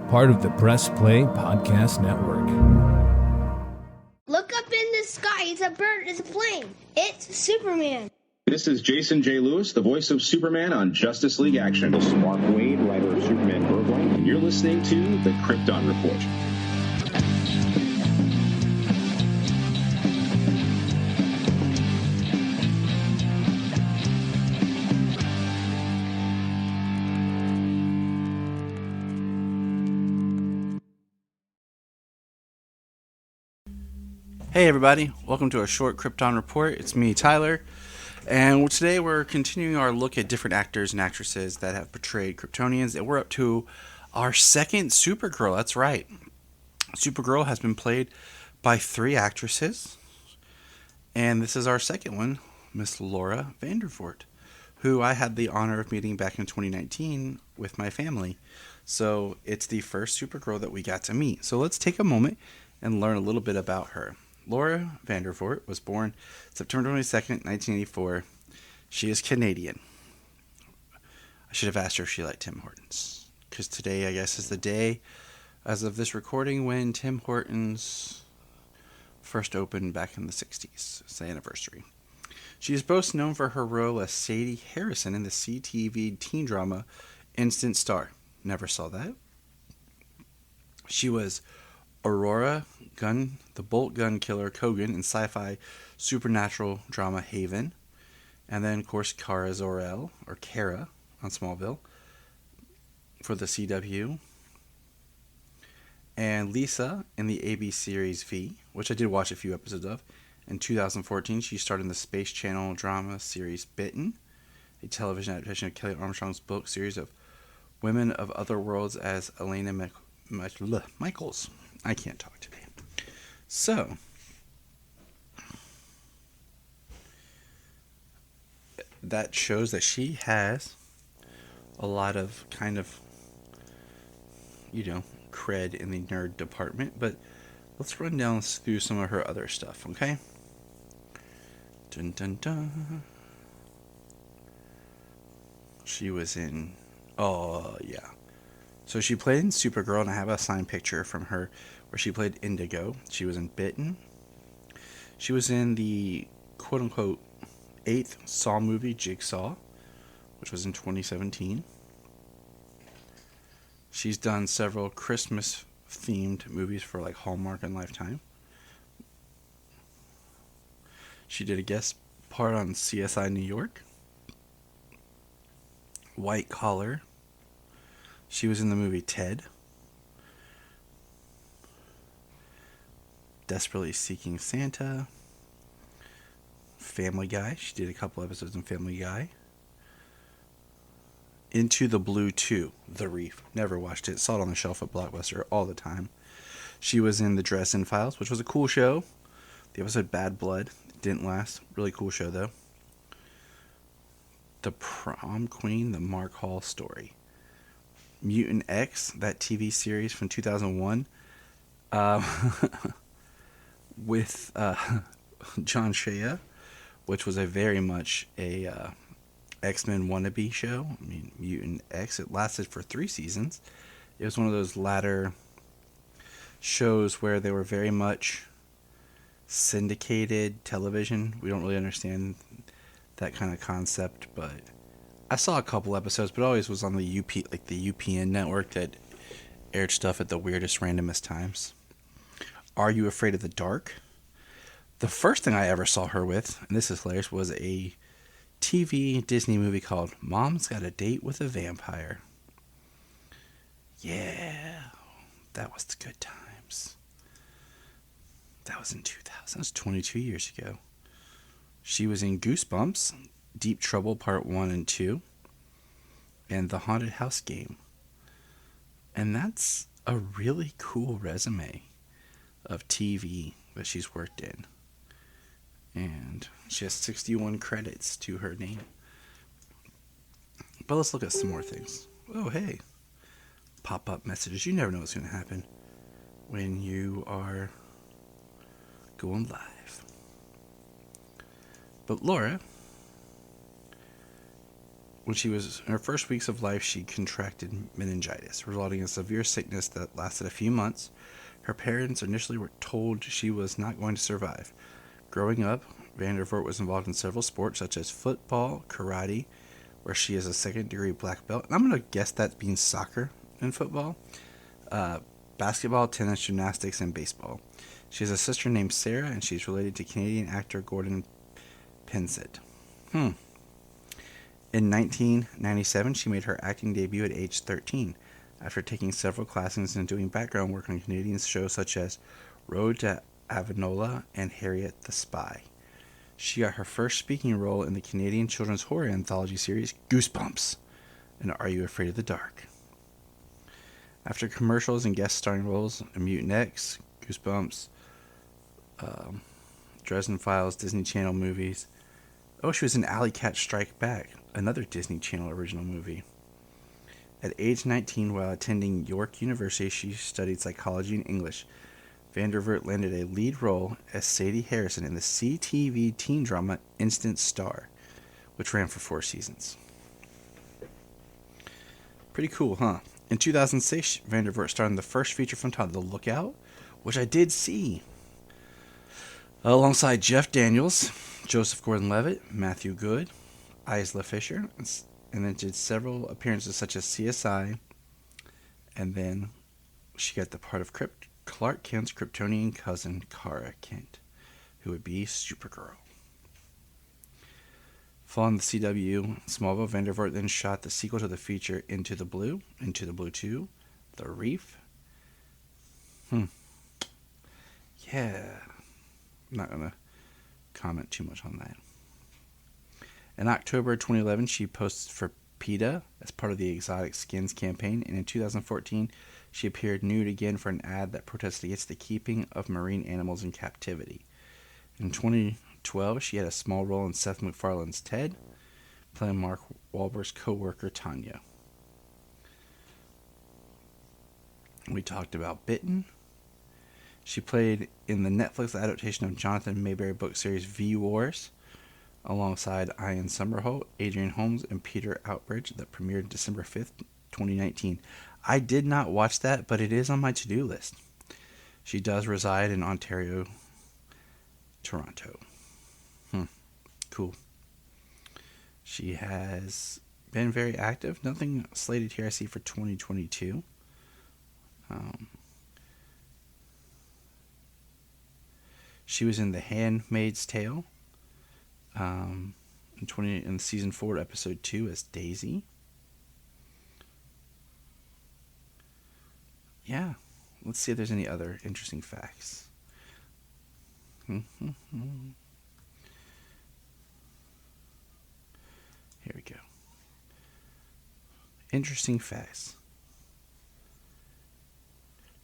part of the Press Play Podcast Network. Look up in the sky. It's a bird. It's a plane. It's Superman. This is Jason J. Lewis, the voice of Superman on Justice League Action. This is Mark Wade, writer of Superman Burgoyne, and you're listening to the Krypton Report. Hey everybody, welcome to a short Krypton Report. It's me, Tyler, and today we're continuing our look at different actors and actresses that have portrayed Kryptonians, and we're up to our second Supergirl. That's right. Supergirl has been played by 3 actresses, and this is our second one, Miss Laura Vandervoot, who I had the honor of meeting back in 2019 with my family. So it's the first Supergirl that we got to meet. So let's take a moment and learn a little bit about her. Laura Vandervoot was born September 22nd, 1984. She is Canadian. I should have asked her if she liked Tim Hortons, because today, I guess, is the day, as of this recording, when Tim Hortons first opened back in the 60s. It's the anniversary. She is most known for her role as Sadie Harrison in the CTV teen drama Instant Star. Never saw that. She was Aurora Gunn, the Bolt Gun Killer Kogan in sci-fi supernatural drama Haven. And then, of course, Kara Zor-El, or Kara, on Smallville for the CW. And Lisa in the AB series V, which I did watch a few episodes of. In 2014, she starred in the Space Channel drama series Bitten, a television adaptation of Kelly Armstrong's book series of Women of Other Worlds as Elena Michaels. I can't talk today. So, that shows that she has a lot of kind of, cred in the nerd department. But let's run down through some of her other stuff, okay? Dun dun dun. She was in, so she played in Supergirl, and I have a signed picture from her where she played Indigo. She was in Bitten. She was in the quote-unquote 8th Saw movie, Jigsaw, which was in 2017. She's done several Christmas-themed movies for like Hallmark and Lifetime. She did a guest part on CSI New York. White Collar. She was in the movie Ted. Desperately Seeking Santa. Family Guy. She did a couple episodes in Family Guy. Into the Blue 2, The Reef. Never watched it. Saw it on the shelf at Blockbuster all the time. She was in The Dresden Files, which was a cool show. The episode Bad Blood didn't last. Really cool show, though. The Prom Queen, The Mark Hall Story. Mutant X, that TV series from 2001, with John Shea, which was a very much a X-Men wannabe show. I mean, Mutant X, it lasted for 3 seasons. It was one of those latter shows where they were very much syndicated television. We don't really understand that kind of concept, but I saw a couple episodes, but always was on the the UPN network that aired stuff at the weirdest, randomest times. Are You Afraid of the Dark? The first thing I ever saw her with, and this is hilarious, was a TV Disney movie called Mom's Got a Date with a Vampire. Yeah, that was the good times. That was in 2000. That was 22 years ago. She was in Goosebumps, Deep Trouble Part 1 and 2, and The Haunted House Game. And that's a really cool resume of TV that she's worked in. And she has 61 credits to her name. But let's look at some more things. Oh, hey. Pop-up messages. You never know what's going to happen when you are going live. But Laura When she was in her first weeks of life, she contracted meningitis, resulting in severe sickness that lasted a few months. Her parents initially were told she was not going to survive. Growing up, Vandervoort was involved in several sports such as football, karate, where she is a second-degree black belt. And I'm going to guess that means soccer and football, basketball, tennis, gymnastics, and baseball. She has a sister named Sarah, and she's related to Canadian actor Gordon Pensett. In 1997, she made her acting debut at age 13, after taking several classes and doing background work on Canadian shows such as Road to Avonlea and Harriet the Spy. She got her first speaking role in the Canadian children's horror anthology series Goosebumps and Are You Afraid of the Dark? After commercials and guest starring roles in Mutant X, Goosebumps, Dresden Files, Disney Channel movies. Oh, she was in Alley Cat Strike Back, another Disney Channel original movie. At age 19, while attending York University, she studied psychology and English. Vandervoort landed a lead role as Sadie Harrison in the CTV teen drama Instant Star, which ran for 4 seasons. Pretty cool, huh? In 2006, Vandervoort starred in the first feature film titled The Lookout, which I did see, alongside Jeff Daniels, Joseph Gordon-Levitt, Matthew Good, Isla Fisher, and then did several appearances such as CSI, and then she got the part of Clark Kent's Kryptonian cousin, Kara Kent, who would be Supergirl. Following the CW Smallville, Vandervoort then shot the sequel to the feature Into the Blue 2, The Reef. Yeah. I'm not going to comment too much on that. In October 2011, she posted for PETA as part of the Exotic Skins campaign, and in 2014, she appeared nude again for an ad that protested against the keeping of marine animals in captivity. In 2012, she had a small role in Seth MacFarlane's Ted, playing Mark Wahlberg's co-worker Tanya. We talked about Bitten. She played in the Netflix adaptation of Jonathan Mayberry book series V-Wars, alongside Ian Somerhalder, Adrian Holmes, and Peter Outbridge, that premiered December 5th, 2019. I did not watch that, but it is on my to-do list. She does reside in Ontario, Toronto. Cool. She has been very active. Nothing slated here I see for 2022. She was in The Handmaid's Tale in season 4, episode 2 as Daisy. Yeah, let's see if there's any other interesting facts. Here we go. Interesting facts.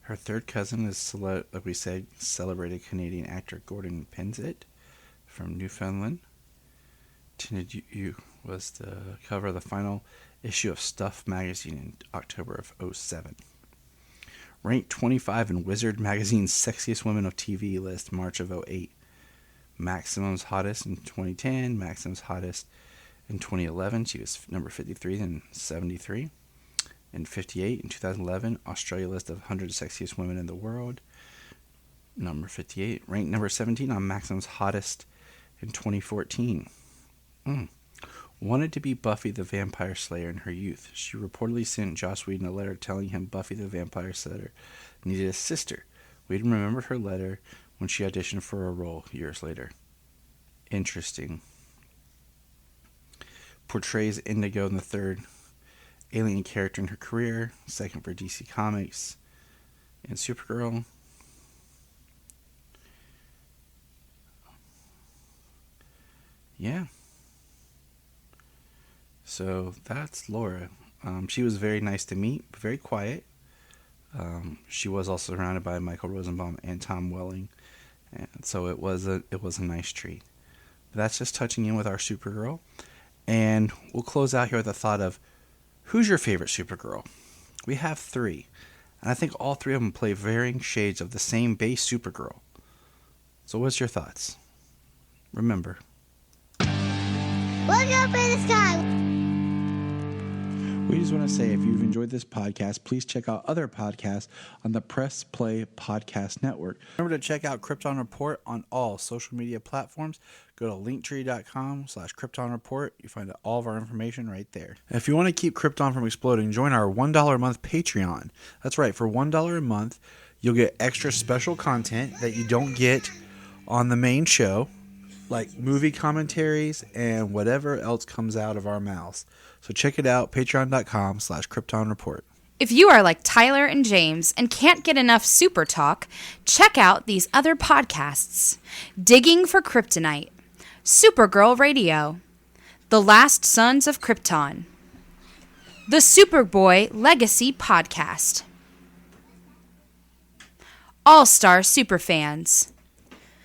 Her third cousin is, like we said, celebrated Canadian actor Gordon Pensett from Newfoundland. Tinted You was the cover of the final issue of Stuff magazine in October of 2007. Ranked 25 in Wizard magazine's Sexiest Women of TV list, March of 2008. Maximum's Hottest in 2010, Maximum's Hottest in 2011. She was number 53 and 73. And 58 in 2011, Australia list of 100 sexiest women in the world. Number 58, ranked number 17 on Maximum's Hottest in 2014. Wanted to be Buffy the Vampire Slayer in her youth. She reportedly sent Joss Whedon a letter telling him Buffy the Vampire Slayer needed a sister. Whedon remembered her letter when she auditioned for a role years later. Interesting. Portrays Indigo in the third alien character in her career, second for DC Comics, and Supergirl. Yeah. So that's Laura. She was very nice to meet, very quiet. She was also surrounded by Michael Rosenbaum and Tom Welling, and so it was a nice treat. But that's just touching in with our Supergirl, and we'll close out here with a thought of, who's your favorite Supergirl? We have 3, and I think all 3 of them play varying shades of the same base Supergirl. So what's your thoughts? Remember, Look up in the sky. We just want to say, if you've enjoyed this podcast, please check out other podcasts on the Press Play Podcast Network. Remember to check out Krypton Report on all social media platforms. Go to linktree.com/Krypton Report. You find all of our information right there. And if you want to keep Krypton from exploding, join our $1 a month Patreon. That's right, for $1 a month, you'll get extra special content that you don't get on the main show, like movie commentaries and whatever else comes out of our mouths. So check it out, patreon.com/Krypton Report. If you are like Tyler and James and can't get enough super talk, check out these other podcasts. Digging for Kryptonite, Supergirl Radio, The Last Sons of Krypton, the Superboy Legacy Podcast, All-Star Superfans,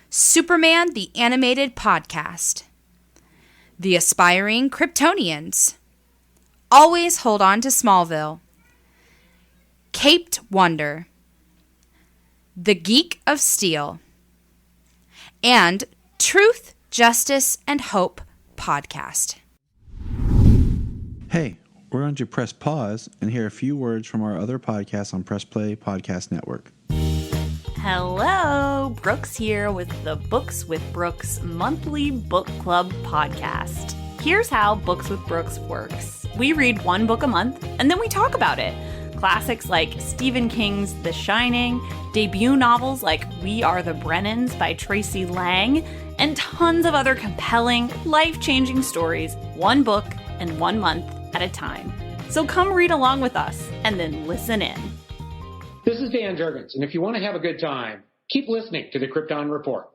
Superman the Animated Podcast, The Aspiring Kryptonians, Always Hold On to Smallville, Caped Wonder, The Geek of Steel, and Truth, Justice, and Hope Podcast. Hey, we're going to press pause and hear a few words from our other podcasts on Press Play Podcast Network. Hello, Brooks here with the Books with Brooks monthly book club podcast. Here's how Books with Brooks works. We read one book a month, and then we talk about it. Classics like Stephen King's The Shining, debut novels like We Are the Brennans by Tracy Lang, and tons of other compelling, life-changing stories, one book and 1 month at a time. So come read along with us, and then listen in. This is Dan Jurgens, and if you want to have a good time, keep listening to the Krypton Report.